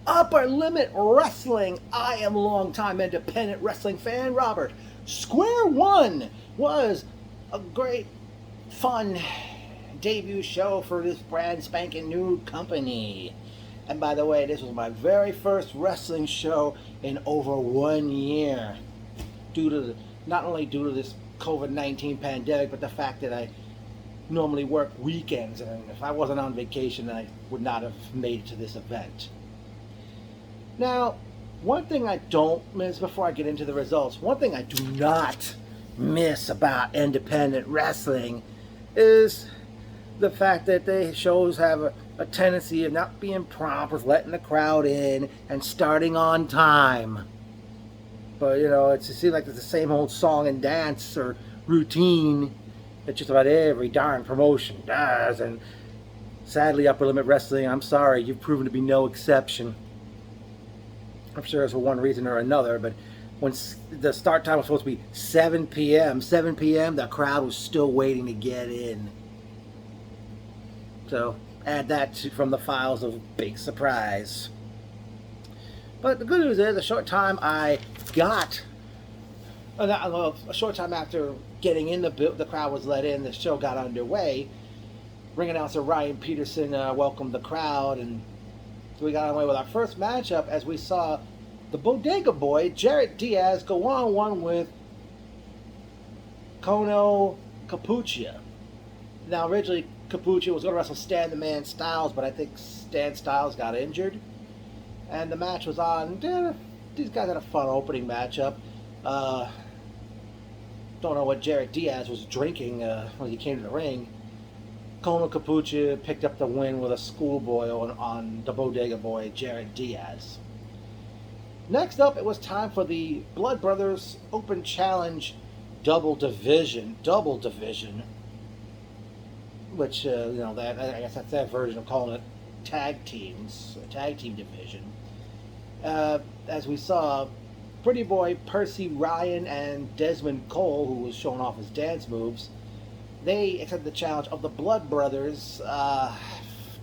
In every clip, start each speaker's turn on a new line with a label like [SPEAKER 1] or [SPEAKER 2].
[SPEAKER 1] Upper Limit Wrestling. I am longtime independent wrestling fan Robert. Square One was a great, fun debut show for this brand spanking new company. And by the way, this was my very first wrestling show in over 1 year. Due to not only due to this COVID-19 pandemic, but the fact that I normally work weekends, and if I wasn't on vacation, I would not have made it to this event. Now, one thing I don't miss before I get into the results, one thing I do not miss about independent wrestling is the fact that the shows have a tendency of not being prompt with letting the crowd in and starting on time. But, it seems like it's the same old song and dance or routine that just about every darn promotion does. And sadly, Upper Limit Wrestling, I'm sorry, you've proven to be no exception. I'm sure it's for one reason or another, but when the start time was supposed to be 7 p.m., the crowd was still waiting to get in. So add that from the files of Big Surprise. But the good news is, a short time after getting in, the crowd was let in, the show got underway. Ring announcer Ryan Peterson welcomed the crowd, and so we got away with our first matchup as we saw the Bodega Boy, Jarrett Diaz, go one-on-one with Kono Capuccia. Now, originally, Capuccia was going to wrestle Stan the Man Styles, but I think Stan Styles got injured. And the match was on. These guys had a fun opening matchup. Don't know what Jarrett Diaz was drinking when he came to the ring. Kono Capuccia picked up the win with a schoolboy on the Bodega Boy, Jarrett Diaz. Next up, it was time for the Blood Brothers Open Challenge Double Division, which, I guess that's that version of calling it tag team division. As we saw, Pretty Boy Percy Ryan and Desmond Cole, who was showing off his dance moves, they accepted the challenge of the Blood Brothers.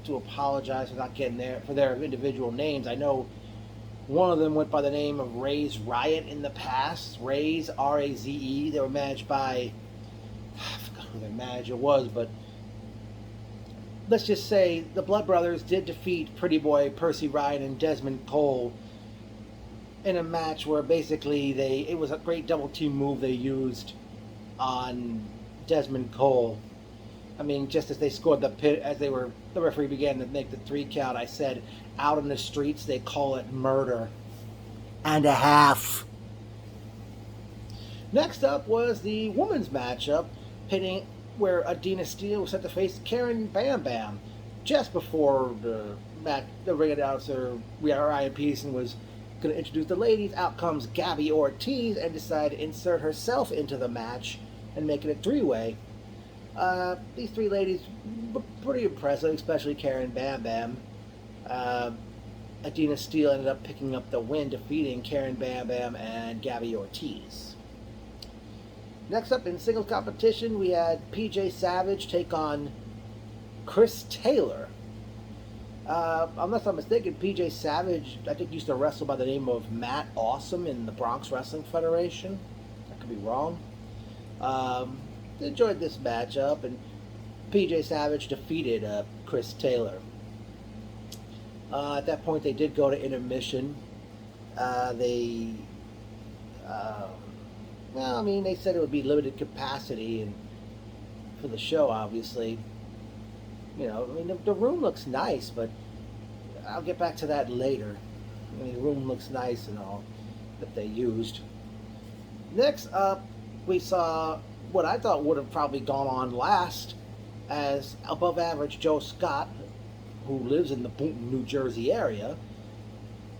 [SPEAKER 1] To apologize for not getting for their individual names. I know one of them went by the name of Ray's Riot in the past. Ray's, R-A-Z-E. They were managed by, I forgot who their manager was, but let's just say the Blood Brothers did defeat Pretty Boy Percy Ryan and Desmond Cole in a match where basically it was a great double team move they used on Desmond Cole. I mean, just as they scored the pit, the referee began to make the 3 count, I said, out in the streets they call it murder and a half. Next up was the women's matchup, pitting where Adina Steele was set to face Karen Bam Bam. Just before the ring announcer, Ryan Peterson, was going to introduce the ladies, out comes Gabby Ortiz and decided to insert herself into the match and make it a 3-way. These 3 ladies were pretty impressive, especially Karen Bam Bam. Adina Steele ended up picking up the win, defeating Karen Bam Bam and Gabby Ortiz. Next up in singles competition, we had PJ Savage take on Chris Taylor. Unless I'm mistaken, PJ Savage, I think, used to wrestle by the name of Matt Awesome in the Bronx Wrestling Federation. I could be wrong. Enjoyed this matchup, and PJ Savage defeated Chris Taylor. At that point, they did go to intermission. They said it would be limited capacity and for the show, obviously. The room looks nice, but I'll get back to that later. The room looks nice and all that they used. Next up, we saw what I thought would have probably gone on last, as above average Joe Scott, who lives in the Boonton, New Jersey area,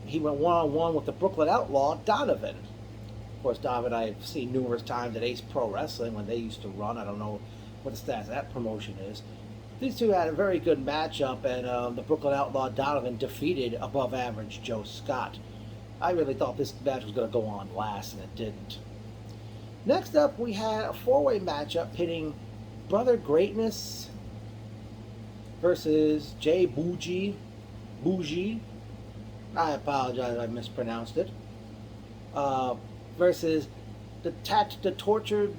[SPEAKER 1] he went one-on-one with the Brooklyn Outlaw, Donovan. Of course, Donovan I've seen numerous times at Ace Pro Wrestling when they used to run. I don't know what the status of that promotion is. These two had a very good matchup, and the Brooklyn Outlaw, Donovan, defeated above average Joe Scott. I really thought this match was going to go on last, and it didn't. Next up, we had a 4-way matchup pitting Brother Greatness versus Jay Bougie, I apologize, I mispronounced it. Uh, versus the tortured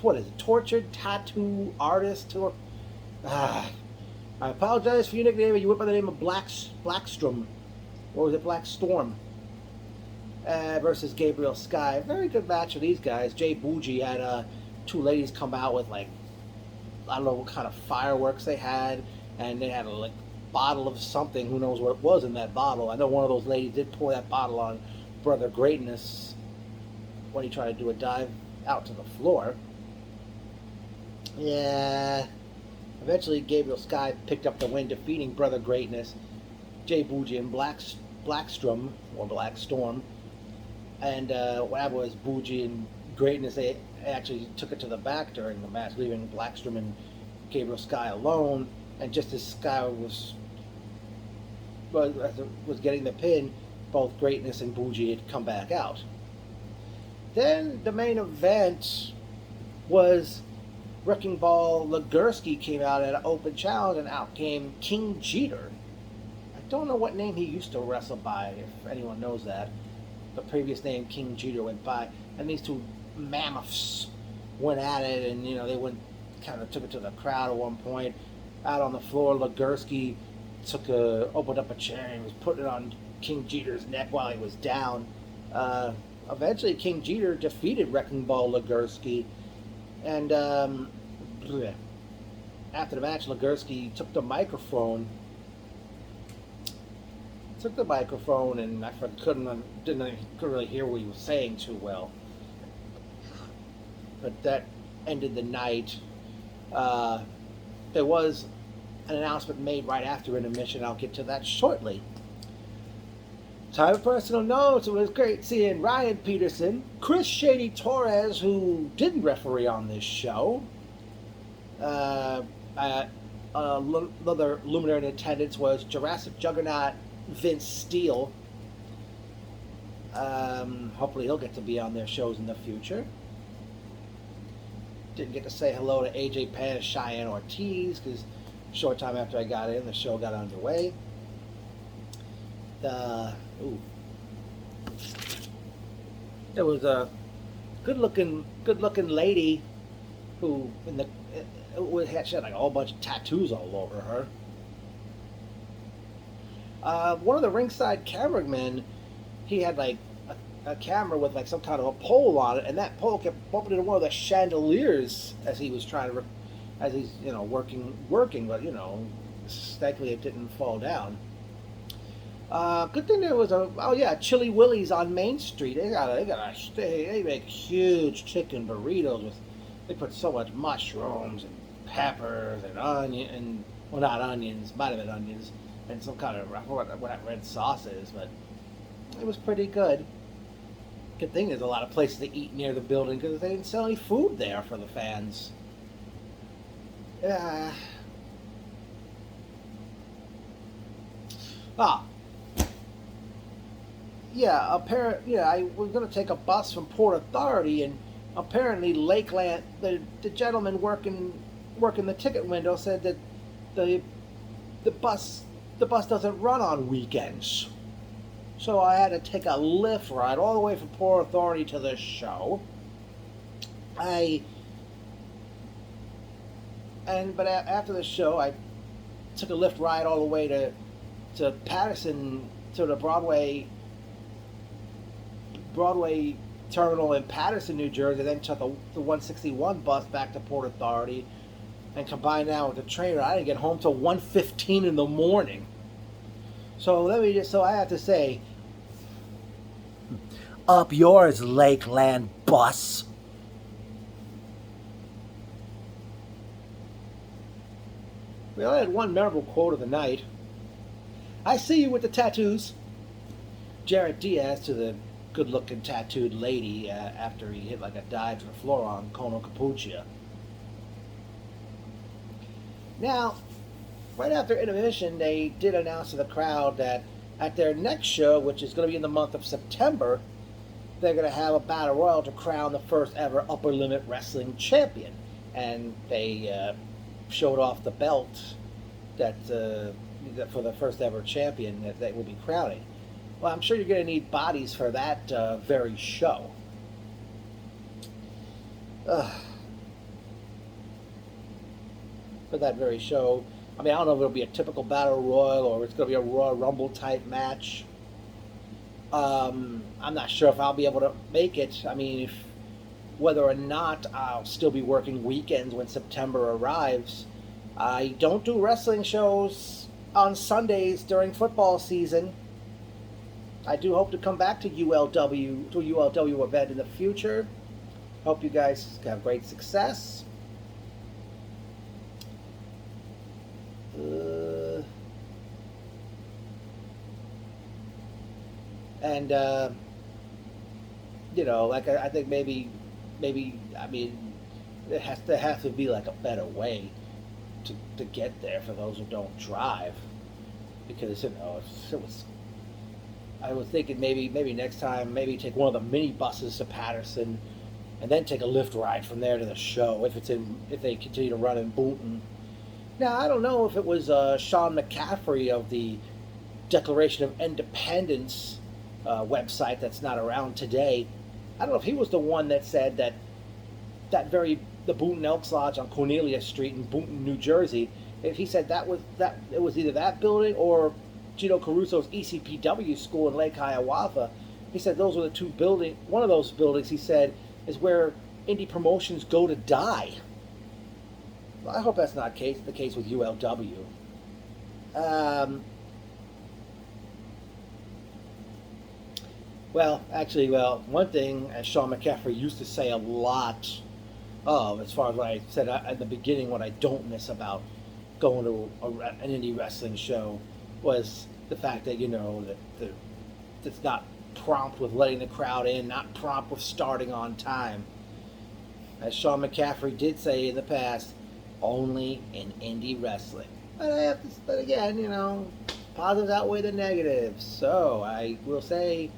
[SPEAKER 1] what is it? Tortured tattoo artist. Ah, I apologize for your nickname. You went by the name of Blackstrom, or was it Black Storm? Versus Gabriel Sky. Very good match for these guys. Jay Bougie had two ladies come out with like I don't know what kind of fireworks they had, and they had a like bottle of something. Who knows what it was in that bottle? I know one of those ladies did pour that bottle on Brother Greatness when he tried to do a dive out to the floor. Yeah. Eventually, Gabriel Sky picked up the win, defeating Brother Greatness, Jay Bougie, and Blackstrom or Black Storm. And what happened was Bougie and Greatness, they actually took it to the back during the match, leaving Blackstrom and Gabriel Sky alone. And just as Sky was getting the pin, both Greatness and Bougie had come back out. Then the main event was Wrecking Ball Legursky came out at an open challenge, and out came King Jeter. I don't know what name he used to wrestle by, if anyone knows that. The previous name King Jeter went by, and these two mammoths went at it, and they kind of took it to the crowd at one point. Out on the floor, Legursky opened up a chair and was putting it on King Jeter's neck while he was down. Eventually, King Jeter defeated Wrecking Ball Legursky, and after the match, Legursky took the microphone, and I couldn't really hear what he was saying too well. But that ended the night. There was an announcement made right after intermission. I'll get to that shortly. Time for personal notes. It was great seeing Ryan Peterson, Chris Shady Torres, who didn't referee on this show. Another luminary in attendance was Jurassic Juggernaut Vince Steele. Hopefully he'll get to be on their shows in the future. Didn't get to say hello to AJ Penn and Cheyenne Ortiz because a short time after I got in, the show got underway. There was a good-looking lady who she had like a whole bunch of tattoos all over her. One of the ringside cameramen, he had like a camera with like some kind of a pole on it, and that pole kept bumping into one of the chandeliers as he was working, but thankfully it didn't fall down. Good thing there was Chili Willie's on Main Street. They make huge chicken burritos they put so much mushrooms and peppers and not onions, might have been onions, and some kind of, I forgot what that red sauce is, but it was pretty good. Good thing there's a lot of places to eat near the building because they didn't sell any food there for the fans. I was going to take a bus from Port Authority, and apparently Lakeland, the gentleman working the ticket window said that the bus doesn't run on weekends. So I had to take a lift ride all the way from Port Authority to the show. But after the show, I took a lift ride all the way to Patterson, to the Broadway terminal in Patterson, New Jersey, then took the 161 bus back to Port Authority, and combined that with the train ride, I didn't get home till 1:15 in the morning. So I have to say, up yours, Lakeland bus. We only had one memorable quote of the night. I see you with the tattoos. Jarrett Diaz to the good-looking tattooed lady after he hit like a dive to the floor on Kono Capuccia. Now, right after intermission, they did announce to the crowd that at their next show, which is going to be in the month of September, they're going to have a battle royal to crown the first ever Upper Limit Wrestling champion. And they showed off the belt that for the first ever champion that will be crowning. Well, I'm sure you're going to need bodies for that very show. For that very show. I mean, I don't know if it'll be a typical battle royal or it's going to be a Royal Rumble type match. I'm not sure if I'll be able to make it. I mean, if whether or not I'll still be working weekends when September arrives. I don't do wrestling shows on Sundays during football season. I do hope to come back to ULW event in the future. Hope you guys have great success. And like I think maybe I mean there has to be like a better way to get there for those who don't drive, because I was thinking maybe next time maybe take one of the mini buses to Patterson and then take a lift ride from there to the show if they continue to run in Boonton. Now I don't know if it was Sean McCaffrey of the Declaration of Independence website that's not around today. I don't know if he was the one that said that the Boonton Elks Lodge on Cornelia Street in Boonton, New Jersey. If he said it was either that building or Gino Caruso's ECPW school in Lake Hiawatha. He said those were the two buildings. One of those buildings, he said, is where indie promotions go to die. Well, I hope that's not the case with ULW. One thing, as Sean McCaffrey used to say a lot of, as far as what I said at the beginning, what I don't miss about going to an indie wrestling show was the fact that, that it's not prompt with letting the crowd in, not prompt with starting on time. As Sean McCaffrey did say in the past, only in indie wrestling. But again, positives outweigh the negatives. So I will say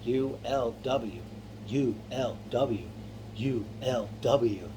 [SPEAKER 1] ULW, ULW, ULW.